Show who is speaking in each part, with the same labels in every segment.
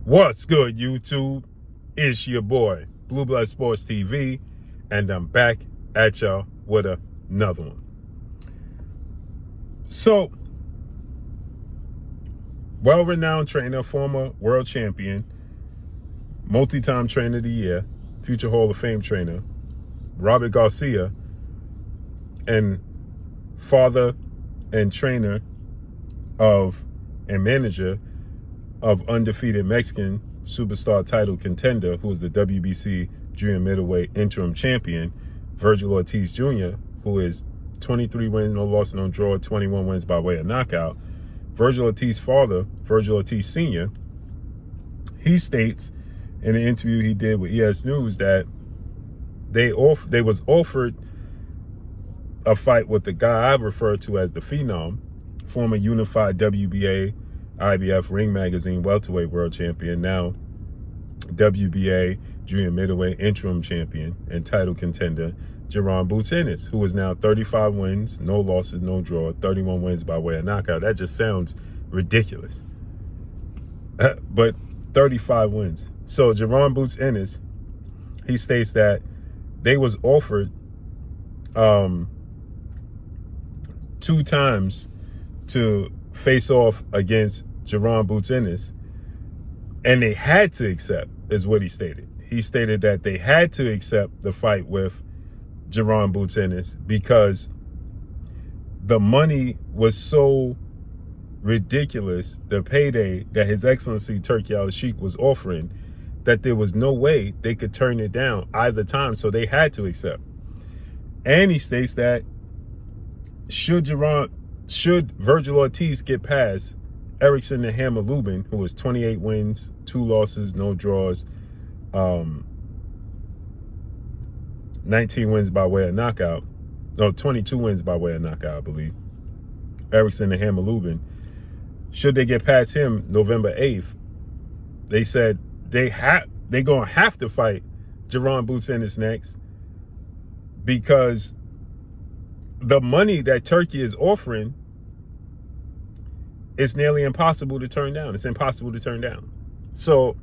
Speaker 1: What's good, YouTube? It's your boy, Blue Blood Sports TV, and I'm back at y'all with another one. So, well-renowned trainer, former world champion, multi-time trainer of the year, future Hall of Fame trainer, Robert Garcia, and father and trainer and manager of undefeated Mexican superstar title contender, who is the WBC junior middleweight interim champion, Virgil Ortiz Jr., who is 23 wins, no loss, no draw, 21 wins by way of knockout. Virgil Ortiz's father, Virgil Ortiz Sr., he states in an interview he did with ES News that they was offered a fight with the guy I refer to as the Phenom, former unified WBA, IBF Ring Magazine welterweight world champion, now WBA junior middleweight interim champion and title contender, Jaron Ennis, who is now 35 wins, no losses, no draw, 31 wins by way of knockout. That just sounds ridiculous. But 35 wins. So Jaron Ennis, he states that they was offered 2 times to face off against Jaron Ennis, and they had to accept, is what he stated. He stated that they had to accept the fight with Jaron Ennis because the money was so ridiculous, the payday that His Excellency Turki Al-Sheikh was offering, that there was no way they could turn it down either time, so they had to accept. And he states that should Virgil Ortiz get past Erickson the Hammer Lubin, who was 28 wins, 2 losses, no draws, 19 wins by way of knockout, 22 wins by way of knockout, I believe. Erickson the Hammer Lubin. Should they get past him November 8th, they said they gonna have to fight Jaron Ennis next, because the money that Turkey is offering is nearly impossible to turn down. It's impossible to turn down. So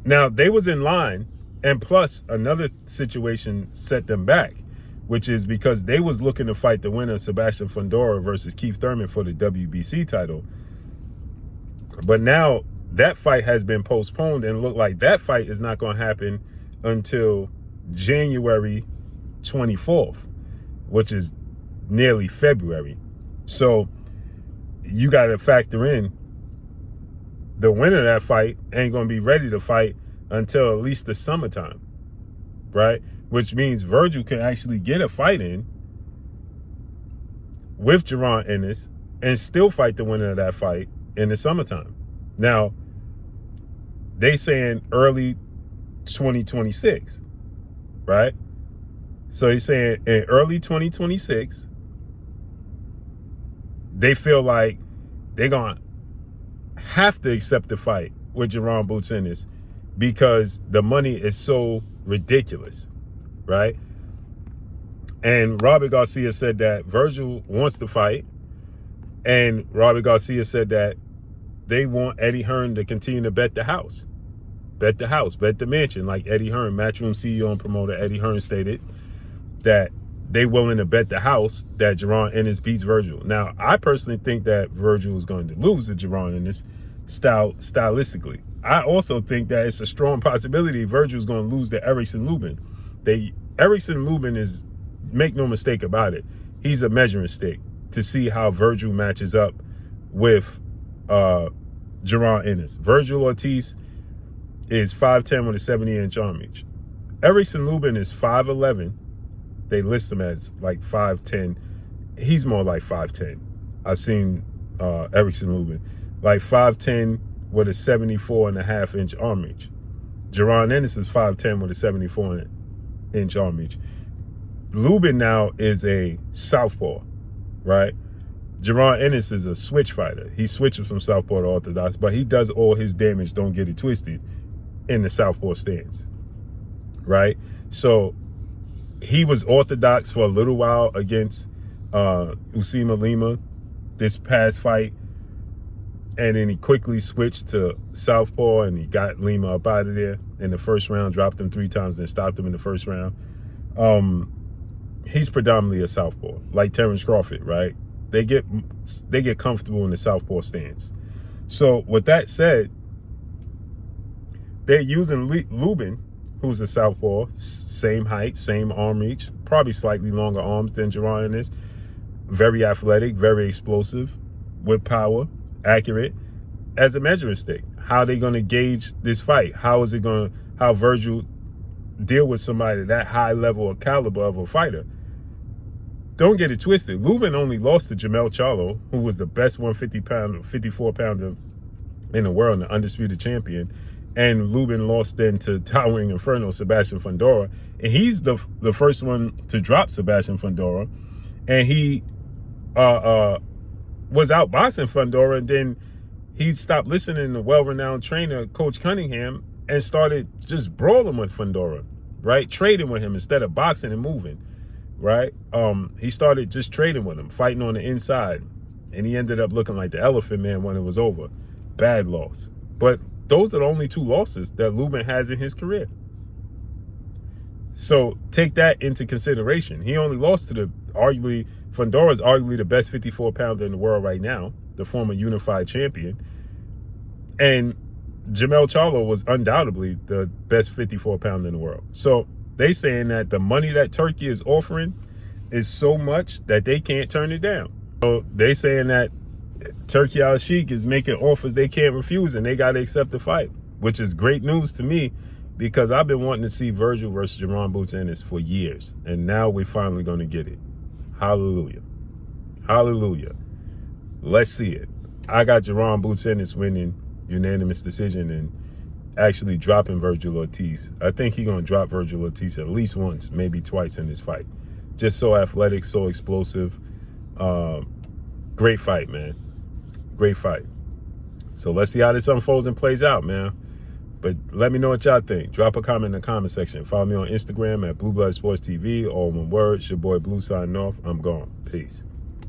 Speaker 1: now they was in line, and plus another situation set them back, which is because they was looking to fight the winner, Sebastian Fundora versus Keith Thurman, for the WBC title. But now that fight has been postponed, and look like that fight is not going to happen until January 24th, which is nearly February. So you got to factor in the winner of that fight ain't going to be ready to fight until at least the summertime, right? Which means Virgil can actually get a fight in with Jaron Ennis and still fight the winner of that fight in the summertime. Now, they saying early 2026, right? So he's saying in early 2026, they feel like they're going to have to accept the fight with Jaron Ennis because the money is so ridiculous, right? And Robert Garcia said that Virgil wants to fight, and Robert Garcia said that they want Eddie Hearn to continue to bet the house, bet the mansion, like Eddie Hearn, Matchroom CEO and promoter Eddie Hearn stated that they willing to bet the house that Jaron Ennis beats Virgil. Now, I personally think that Virgil is going to lose to Jaron Ennis stylistically. I also think that it's a strong possibility Virgil is going to lose to Erickson Lubin. Erickson Lubin is, make no mistake about it, he's a measuring stick to see how Virgil matches up with Jaron Ennis. Virgil Ortiz is 5'10" with a 70-inch arm reach. Erickson Lubin is 5'11". They list him as like 5'10". He's more like 5'10". I've seen Erickson Lubin like 5'10" with a 74.5-inch arm reach. Jaron Ennis is 5'10" with a 74-inch arm reach. Lubin now is a southpaw, right? Jaron Ennis is a switch fighter. He switches from southpaw to orthodox, but he does all his damage, don't get it twisted, in the southpaw stance, right? So he was orthodox for a little while against Usima Lima this past fight. And then he quickly switched to southpaw, and he got Lima up out of there in the first round, dropped him 3 times, then stopped him in the first round. He's predominantly a southpaw, like Terrence Crawford, right? They get comfortable in the southpaw stance. So with that said, they're using Lubin, who's a southpaw, same height, same arm reach, probably slightly longer arms than Jaron is. Very athletic, very explosive, with power, accurate, as a measuring stick. How are they going to gauge this fight? How Virgil deal with somebody that high level of caliber of a fighter? Don't get it twisted. Lubin only lost to Jermell Charlo, who was the best 54-pounder in the world, and the undisputed champion. And Lubin lost then to Towering Inferno, Sebastian Fundora. And he's the first one to drop Sebastian Fundora. And he was outboxing Fundora, and then he stopped listening to well-renowned trainer Coach Cunningham and started just brawling with Fundora, right? Trading with him instead of boxing and moving, right? He started just trading with him, fighting on the inside. And he ended up looking like the Elephant Man when it was over. Bad loss. But those are the only 2 losses that Lubin has in his career. So take that into consideration. He only lost to Fundora's arguably the best 54-pounder in the world right now, the former unified champion. And Jermell Charlo was undoubtedly the best 54-pounder in the world. So they saying that the money that Turki is offering is so much that they can't turn it down. So they saying that Turki Al-Sheikh is making offers they can't refuse, and they got to accept the fight, which is great news to me, because I've been wanting to see Virgil versus Jaron Boots Ennis for years, and now we're finally going to get it. Hallelujah. Hallelujah. Let's see it. I got Jaron Boots Ennis winning unanimous decision and actually dropping Virgil Ortiz. I think he's going to drop Virgil Ortiz at least once, maybe twice in this fight. Just so athletic, so explosive. Great fight, man. Great fight. So let's see how this unfolds and plays out, man. But let me know what y'all think. Drop a comment in the comment section. Follow me on Instagram at Blue Blood Sports TV. All one word. It's your boy Blue signing off. I'm gone. Peace.